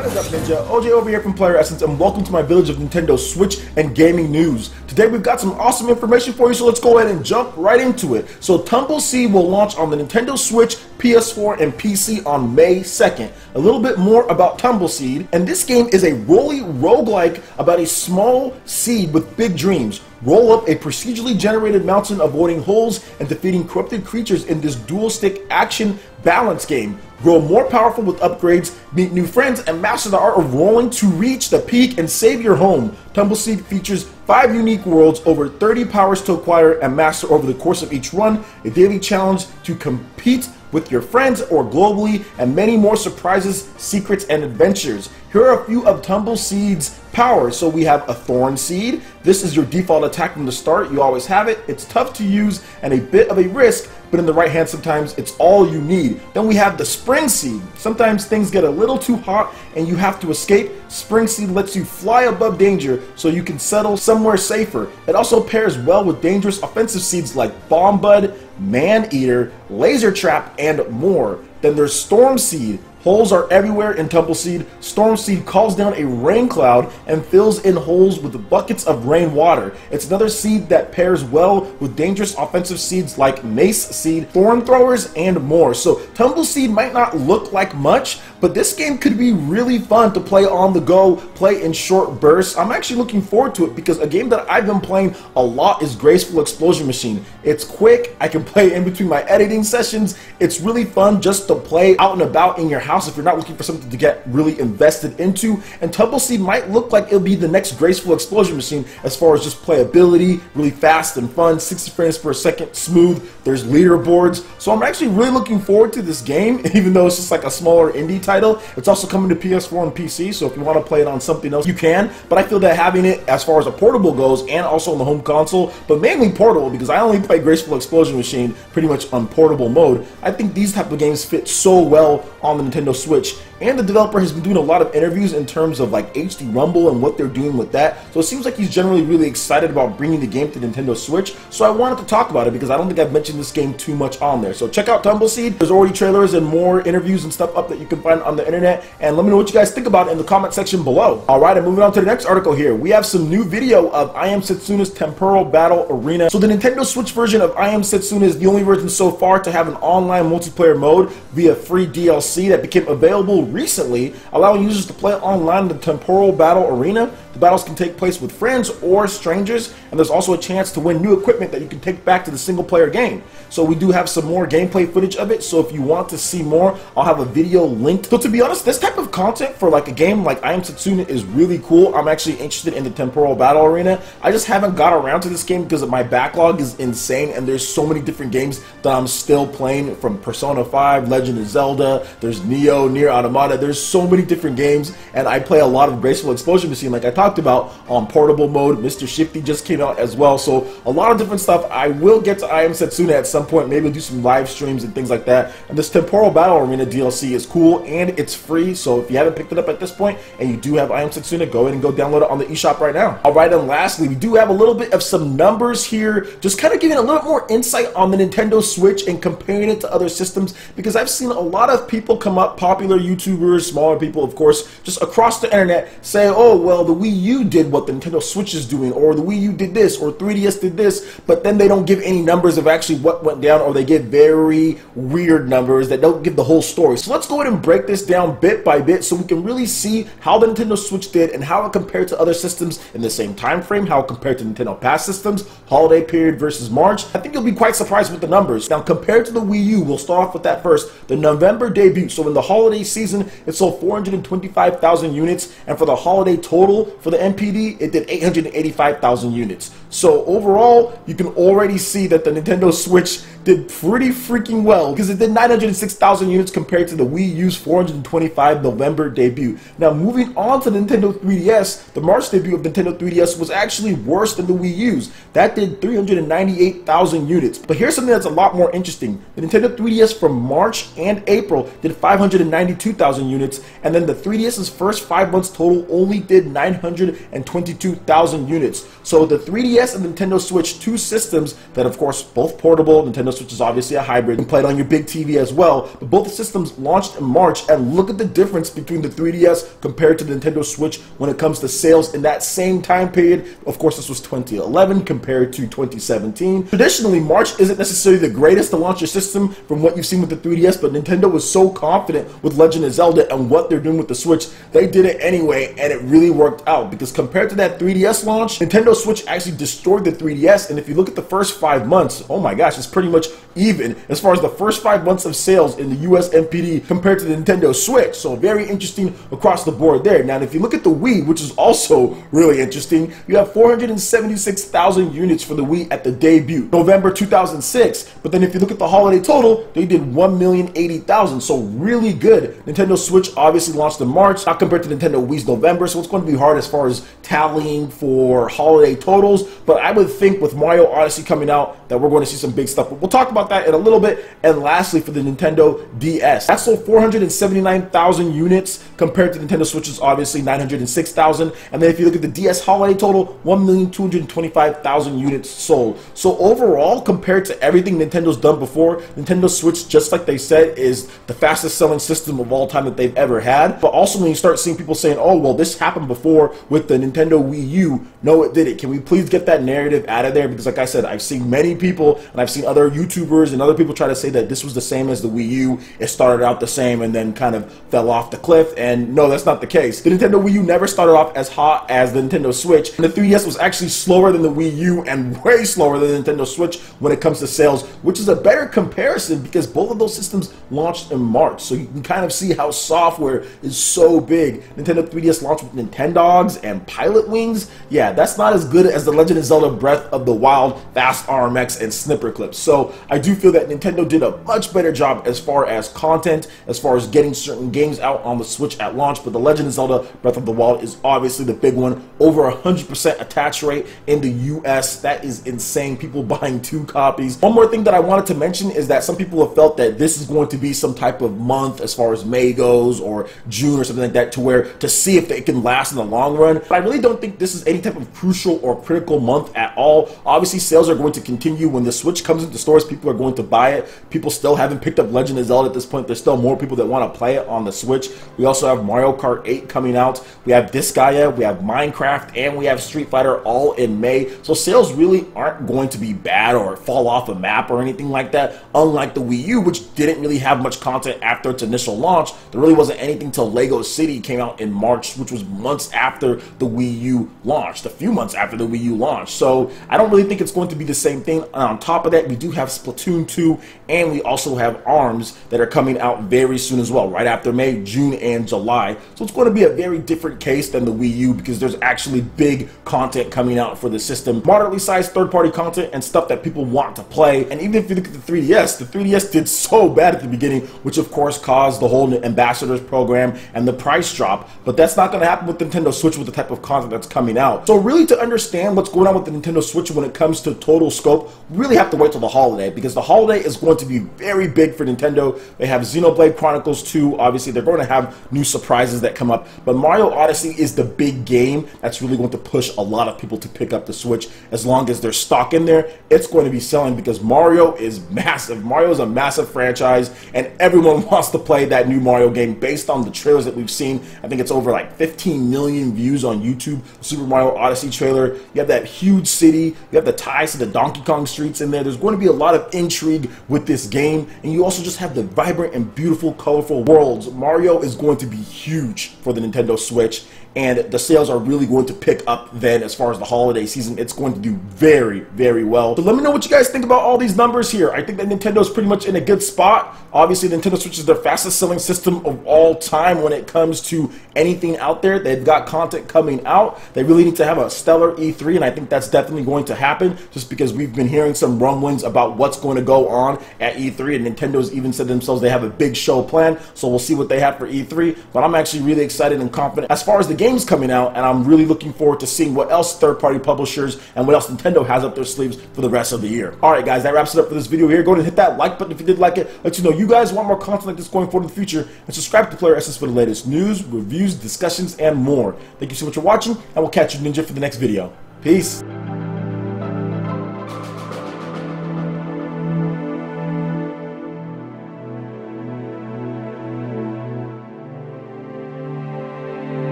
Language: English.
What is up, Ninja? OJ over here from PlayerEssence, and welcome to my village of Nintendo Switch and gaming news. Today we've got some awesome information for you, so let's go ahead and jump right into it. So TumbleSeed will launch on the Nintendo Switch, PS4, and PC on May 2nd. A little bit more about TumbleSeed, and this game is a roly roguelike about a small seed with big dreams. Roll up a procedurally generated mountain, avoiding holes and defeating corrupted creatures in this dual-stick action balance game. Grow more powerful with upgrades, meet new friends, and master the art of rolling to reach the peak and save your home. TumbleSeed features 5 unique worlds, over 30 powers to acquire and master over the course of each run, a daily challenge to compete with your friends or globally, and many more surprises, secrets, and adventures. Here are a few of TumbleSeed's powers. So we have a Thorn Seed. This is your default attack from the start. You always have it. It's tough to use and a bit of a risk, but in the right hand sometimes it's all you need. Then we have the Spring Seed. Sometimes things get a little too hot and you have to escape. Spring Seed lets you fly above danger so you can settle somewhere safer. It also pairs well with dangerous offensive seeds like Bomb Bud, Man Eater, Laser Trap, and more. Then there's Storm Seed. Holes are everywhere in TumbleSeed. Storm Seed calls down a rain cloud and fills in holes with buckets of rainwater. It's another seed that pairs well with dangerous offensive seeds like Mace Seed, Thorn Throwers, and more. So TumbleSeed might not look like much, but this game could be really fun to play on the go, play in short bursts. I'm actually looking forward to it because a game that I've been playing a lot is Graceful Explosion Machine. It's quick, I can play in between my editing sessions. It's really fun just to play out and about in your house if you're not looking for something to get really invested into. And TumbleSeed might look like it'll be the next Graceful Explosion Machine as far as just playability, really fast and fun, 60 frames per second, smooth. There's leaderboards. So I'm actually really looking forward to this game, even though it's just like a smaller indie title. It's also coming to PS4 and PC, so if you want to play it on something else, you can. But I feel that having it as far as a portable goes, and also on the home console, but mainly portable because I only play Graceful Explosion Machine pretty much on portable mode. I think these type of games fit so well on the Nintendo Switch, and the developer has been doing a lot of interviews in terms of like HD Rumble and what they're doing with that. So it seems like he's generally really excited about bringing the game to Nintendo Switch. So I wanted to talk about it because I don't think I've mentioned this game too much on there. So check out TumbleSeed. There's already trailers and more interviews and stuff up that you can find on the internet. And let me know what you guys think about it in the comment section below. Alright, and moving on to the next article here. We have some new video of I Am Setsuna's Temporal Battle Arena. So the Nintendo Switch version of I Am Setsuna is the only version so far to have an online multiplayer mode via free DLC that became available recently, allowing users to play online in the Temporal Battle Arena. The battles can take place with friends or strangers, and there's also a chance to win new equipment that you can take back to the single-player game. So we do have some more gameplay footage of it, so if you want to see more, I'll have a video linked. So to be honest, this type of content for like a game like I Am Setsuna is really cool. I'm actually interested in the Temporal Battle Arena. I just haven't got around to this game because my backlog is insane, and there's so many different games that I'm still playing, from Persona 5, Legend of Zelda, there's Neo, Nier Automata. There's so many different games, and I play a lot of Graceful Explosion Machine like I talked about on portable mode. Mr. Shifty just came out as well, so a lot of different stuff. I will get to I Am Setsuna at some point, maybe do some live streams and things like that. And this Temporal Battle Arena DLC is cool, and it's free, so if you haven't picked it up at this point and you do have I Am Setsuna, go ahead and go download it on the eShop right now. Alright, and lastly, we do have a little bit of some numbers here, just kind of giving a little more insight on the Nintendo Switch and comparing it to other systems, because I've seen a lot of people come up, popular YouTubers, smaller people of course, just across the internet, say, oh well, the Wii U did what the Nintendo Switch is doing, or the Wii U did this, or 3DS did this, but then they don't give any numbers of actually what went down, or they give very weird numbers that don't give the whole story. So let's go ahead and break this down bit by bit so we can really see how the Nintendo Switch did and how it compared to other systems in the same time frame, how it compared to Nintendo past systems, holiday period versus March. I think you'll be quite surprised with the numbers. Now compared to the Wii U, we'll start off with that first. The November debut, so in the holiday season, it sold 425,000 units, and for the holiday total for the NPD, it did 885,000 units. So overall, you can already see that the Nintendo Switch did pretty freaking well, because it did 906,000 units compared to the Wii U's 425 November debut. Now moving on to the Nintendo 3DS, the March debut of Nintendo 3DS was actually worse than the Wii U's. That did 398,000 units. But here's something that's a lot more interesting. The Nintendo 3DS from March and April did 592,000 2,000 units, and then the 3DS's first 5 months total only did 922,000 units. So the 3DS and Nintendo Switch, two systems that, of course, both portable. Nintendo Switch is obviously a hybrid and played on your big TV as well, but both the systems launched in March, and look at the difference between the 3DS compared to the Nintendo Switch when it comes to sales in that same time period. Of course, this was 2011 compared to 2017. Traditionally, March isn't necessarily the greatest to launch your system from what you've seen with the 3DS, but Nintendo was so confident with Legend of Zelda and what they're doing with the Switch, they did it anyway, and it really worked out, because compared to that 3DS launch, Nintendo Switch actually destroyed the 3DS, and if you look at the first 5 months, oh my gosh, it's pretty much even as far as the first 5 months of sales in the US NPD compared to the Nintendo Switch. So very interesting across the board there. Now, if you look at the Wii, which is also really interesting, you have 476,000 units for the Wii at the debut, November 2006. But then if you look at the holiday total, they did 1,080,000. So really good. Nintendo Switch obviously launched in March, not compared to Nintendo Wii's November. So it's going to be hard as far as tallying for holiday totals. But I would think with Mario Odyssey coming out that we're going to see some big stuff. But we'll talk about that in a little bit. And lastly, for the Nintendo DS, that sold 479,000 units compared to Nintendo Switch's obviously 906,000. And then if you look at the DS holiday total, 1,225,000 units sold. So overall, compared to everything Nintendo's done before, Nintendo Switch, just like they said, is the fastest selling system of all time that they've ever had. But also when you start seeing people saying, oh, well, this happened before with the Nintendo Wii U. No, it didn't. Can we please get that narrative out of there? Because like I said, I've seen many people, and I've seen other YouTubers and other people try to say that this was the same as the Wii U. It started out the same and then kind of fell off the cliff. And no, that's not the case. The Nintendo Wii U never started off as hot as the Nintendo Switch. And the 3DS was actually slower than the Wii U and way slower than the Nintendo Switch when it comes to sales, which is a better comparison because both of those systems launched in March. So you can kind of see how software is so big. Nintendo 3DS launched with Nintendogs and Pilot Wings. Yeah, that's not as good as the Legend of Zelda Breath of the Wild, Fast RMX, and Snipper Clips. So I do feel that Nintendo did a much better job as far as content, as far as getting certain games out on the Switch at launch. But the Legend of Zelda Breath of the Wild is obviously the big one. Over 100% attach rate in the US. That is insane. People buying 2 copies. One more thing that I wanted to mention is that some people have felt that this is going to be some type of month as far as May goes, or June or something like that, to see if they can last in the long run. But I really don't think this is any type of crucial or critical month at all. Obviously, sales are going to continue. When the Switch comes into stores, people are going to buy it. People still haven't picked up Legend of Zelda at this point. There's still more people that want to play it on the Switch. We also have Mario Kart 8 coming out. We have Disgaea, we have Minecraft, and we have Street Fighter all in May. So sales really aren't going to be bad or fall off a map or anything like that, unlike the Wii U, which didn't really have much content after its initial launch. There really wasn't anything till Lego City came out in March, which was months after the Wii U launched, a few months after the Wii U launched. So I don't really think it's going to be the same thing. And on top of that, we do have Splatoon 2, and we also have ARMS that are coming out very soon as well, right after May, June, and July. So it's going to be a very different case than the Wii U because there's actually big content coming out for the system, moderately sized third-party content and stuff that people want to play. And even if you look at the 3DS did so bad at the beginning, which of course caused the whole ambassadors program and the price drop. But that's not going to happen with the Nintendo Switch with the type of content that's coming out. So really, to understand what's going on with the Nintendo Switch when it comes to total scope, we really have to wait till the holiday, because the holiday is going to be very big for Nintendo. They have Xenoblade Chronicles 2. Obviously, they're going to have new surprises that come up. But Mario Odyssey is the big game that's really going to push a lot of people to pick up the Switch. As long as there's stock in there, it's going to be selling because Mario is massive. Mario is a massive franchise, and everyone wants to play that new Mario game based on the trailers that we've seen. I think it's over like 15 million views on YouTube, the Super Mario Odyssey trailer. You have that huge city. You have the ties to the Donkey Kong streets in there. There's going to be a lot of intrigue with this game, and you also just have the vibrant and beautiful, colorful worlds. Mario is going to be huge for the Nintendo Switch, and the sales are really going to pick up then. As far as the holiday season, it's going to do very, very well. So let me know what you guys think about all these numbers here. I think that Nintendo's pretty much in a good spot. Obviously, the Nintendo Switch is their fastest selling system of all time when it comes to anything out there. They've got content coming out. They really need to have a stellar E3, and I think that's definitely going to happen just because we've been hearing some rumblings about what's going to go on at E3, and Nintendo's even said themselves they have a big show planned, so we'll see what they have for E3. But I'm actually really excited and confident as far as the games coming out, and I'm really looking forward to seeing what else third-party publishers and what else Nintendo has up their sleeves for the rest of the year. Alright guys, that wraps it up for this video here. Go ahead and hit that like button if you did like it. Let you know you guys want more content like this going forward in the future, and subscribe to PlayerEssence for the latest news, reviews, discussions, and more. Thank you so much for watching, and we'll catch you, Ninja, for the next video. Peace.